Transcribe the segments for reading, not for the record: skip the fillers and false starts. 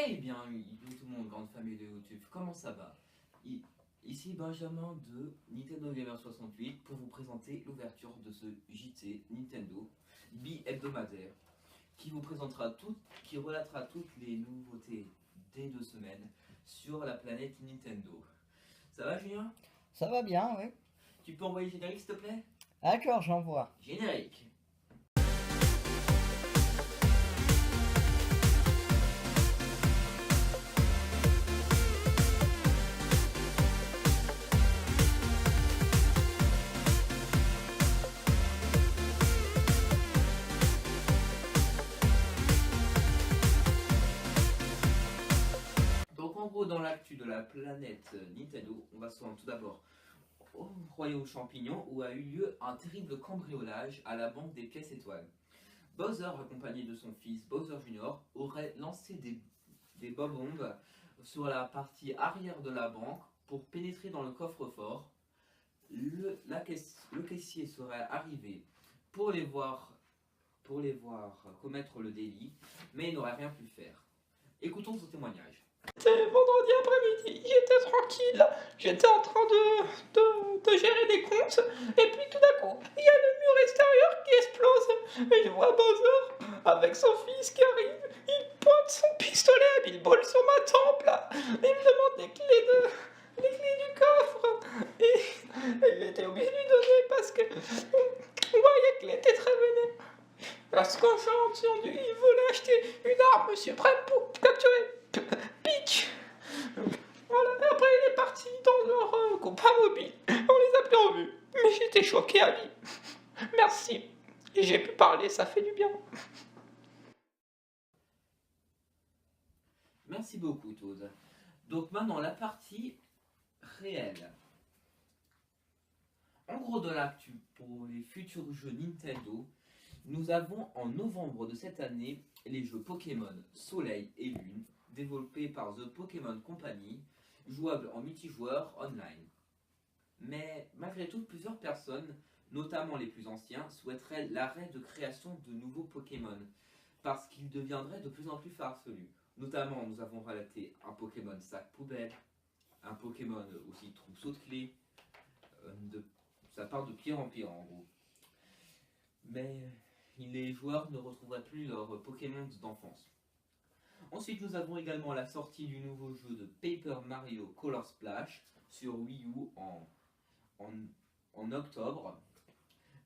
Eh bien, tout le monde, grande famille de YouTube, comment ça va? Ici Benjamin de Nintendo Gamer 68 pour vous présenter l'ouverture de ce JT Nintendo bi-hebdomadaire qui relatera toutes les nouveautés des 2 semaines sur la planète Nintendo. Ça va, Julien? Ça va bien, oui. Tu peux envoyer le générique, s'il te plaît? D'accord, j'envoie. Générique. Donc en gros, dans l'actu de la planète Nintendo, on va se rendre tout d'abord au royaume champignon où a eu lieu un terrible cambriolage à la banque des pièces étoiles. Bowser, accompagné de son fils Bowser Jr., aurait lancé des bombes sur la partie arrière de la banque pour pénétrer dans le coffre-fort. Le caissier serait arrivé pour les voir commettre le délit, mais il n'aurait rien pu faire. Écoutons son témoignage. C'était vendredi après-midi, j'étais tranquille, j'étais en train de gérer des comptes, et puis tout d'un coup, il y a le mur extérieur qui explose, et je vois Bowser avec son fils qui arrive, il pointe son pistolet à Billball sur ma tempe, là, et il me demande les clés du coffre, et j'étais obligé de lui donner parce que on voyait qu'il était très vénère. Lorsqu'on s'est entendu, il voulait acheter une arme suprême pour capturer Peach. Voilà, et après il est parti dans leur compas mobile. On les a plus revus. Mais j'étais choqué à vie. Merci. Et j'ai pu parler, ça fait du bien. Merci beaucoup, Toad. Donc maintenant, la partie réelle. En gros, de l'actu pour les futurs jeux Nintendo, nous avons en novembre de cette année les jeux Pokémon Soleil et Lune, développés par The Pokémon Company, jouables en multijoueur online. Mais malgré tout, plusieurs personnes, notamment les plus anciens, souhaiteraient l'arrêt de création de nouveaux Pokémon, parce qu'ils deviendraient de plus en plus farfelus. Notamment, nous avons relaté un Pokémon sac poubelle, un Pokémon aussi trousseau de clés, ça part de pire en pire en gros. Mais les joueurs ne retrouveraient plus leurs Pokémon d'enfance. Ensuite, nous avons également la sortie du nouveau jeu de Paper Mario Color Splash sur Wii U en octobre.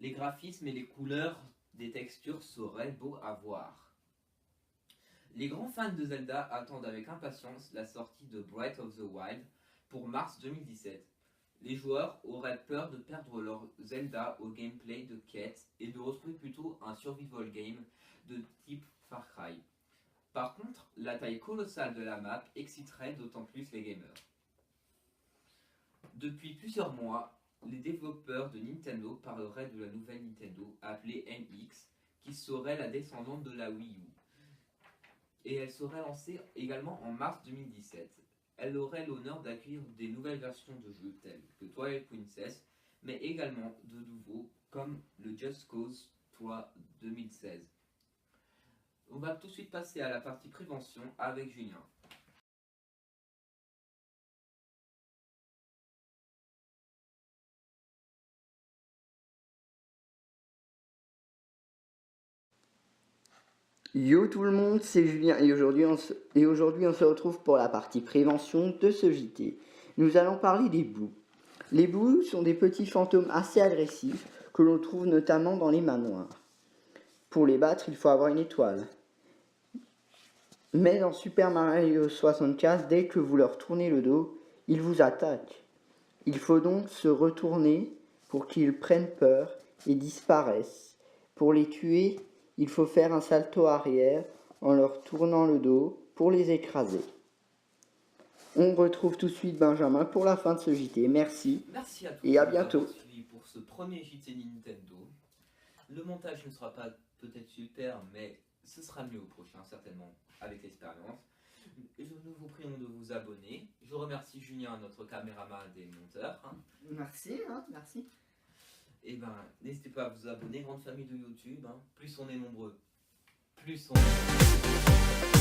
Les graphismes et les couleurs des textures seraient beaux à voir. Les grands fans de Zelda attendent avec impatience la sortie de Breath of the Wild pour mars 2017. Les joueurs auraient peur de perdre leur Zelda au gameplay de quête et de retrouver plutôt un survival game de type Far Cry. Par contre, la taille colossale de la map exciterait d'autant plus les gamers. Depuis plusieurs mois, les développeurs de Nintendo parleraient de la nouvelle Nintendo appelée NX, qui serait la descendante de la Wii U. Et elle serait lancée également en mars 2017. Elle aurait l'honneur d'accueillir des nouvelles versions de jeux telles que Twilight Princess, mais également de nouveaux comme le Just Cause 3 2016. On va tout de suite passer à la partie prévention avec Julien. Yo tout le monde, c'est Julien et aujourd'hui on se retrouve pour la partie prévention de ce JT. Nous allons parler des boues. Les boues sont des petits fantômes assez agressifs que l'on trouve notamment dans les manoirs. Pour les battre, il faut avoir une étoile. Mais dans Super Mario 64, dès que vous leur tournez le dos, ils vous attaquent. Il faut donc se retourner pour qu'ils prennent peur et disparaissent. Pour les tuer, il faut faire un salto arrière en leur tournant le dos pour les écraser. On retrouve tout de suite Benjamin pour la fin de ce JT. Merci. Merci à tous et à bientôt. Pour ce premier JT Nintendo. Le montage ne sera pas peut-être super, mais ce sera mieux au prochain, certainement, avec l'expérience. Nous vous prions de vous abonner. Je remercie Julien, notre caméraman et monteur. Merci, merci. Et n'hésitez pas à vous abonner, grande famille de YouTube. Plus on est nombreux, plus on est...